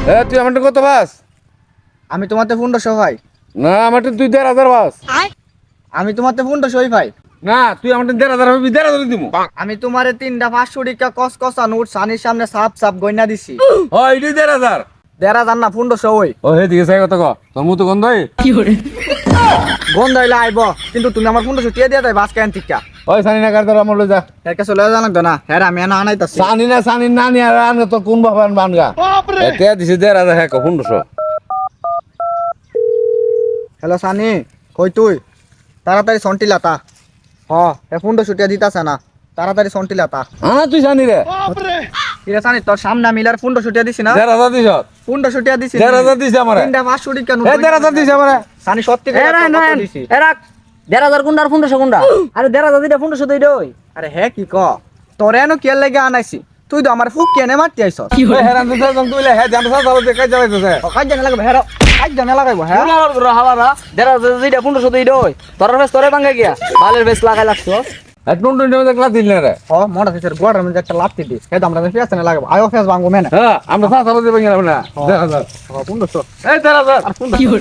তুই আমার কত বাস? আমি তোমাতে 1500 ভাই। না আমার তুই 1,500 বাস। আমি তোমাতে 1500 ভাই। না তুই আমার 1,500 হবে, 1,500 দিব। আমি তোমারে 3টা 500 টাকা কসকসা নোট সানির সামনে সাপ সাপ গয়না দিছি। ও এটি 1,500। 1,500 না 1500 ওই। ও হে দিকে সাই কত ক তোর মুতো গন্ধ হয়। গন্ধ হইলে আইব, কিন্তু তুমি আমার 1500 টাকা দিয়ে দেয় বাস কেন টিকা। ওই সানি না কার আমার লই যা। এর কাছে লয়ে জানাক না, হ্যাঁ আমি না আনাইতাছি। সানি না নি আর আন তো কোন বাবান বানগা। এতে দিছে 1,500 হ্যাঁ 1500। হ্যালো সানি, কই তুই? তাড়াতাড়ি সন্টি লাতা। হ, এ 1500 টাকা দিতাছে না, তাড়াতাড়ি সন্টি লাতা। তুই জানি রে কি রে সানি, তোর সামনে আমি আর 1500 টাকা দিছি না? 1,500 দিছ। 1500 টাকা দিছি। 1,500 দিছে আমারে। 3টা 500 টাকা নোট। 1,500 দিছে আমারে। সানি সত্যি করে কত দিছি? 1,500 গুন্ডা আর 1500 গুন্ডা। আরে 1,500 দিটা 1500 দিই দই। আরে হে কি ক, তোরে এনো কে লাগে আনাইছি? তুই তো আমার ফুক কেনে মারতে আইছ। ওই হেরান তুই তুইলে হে জানছ চালো দেখাই যাইতেছে। কাজ জানা লাগবে হ্যাঁ, কাজ জানা লাগাইবো হ্যাঁ। গুনার গুরা হালারা 1,500 দিটা 1500 দিই দই। তোর বেশ তোরে ভাঙা গিয়া। বালের বেশ লাগাই লাগছো। টুন টুন দেখলা দিল না রে। হ, মোটা ফিচার গোড়ার মধ্যে একটা লাত্তি দি। হে তো আমরা ফেস না লাগাবো। আয়ো ফেস ভাঙবো মেনে। হ্যাঁ আমরা চালো দিবেন না 1,500। হ 1500। এই 1,500 আর 1500।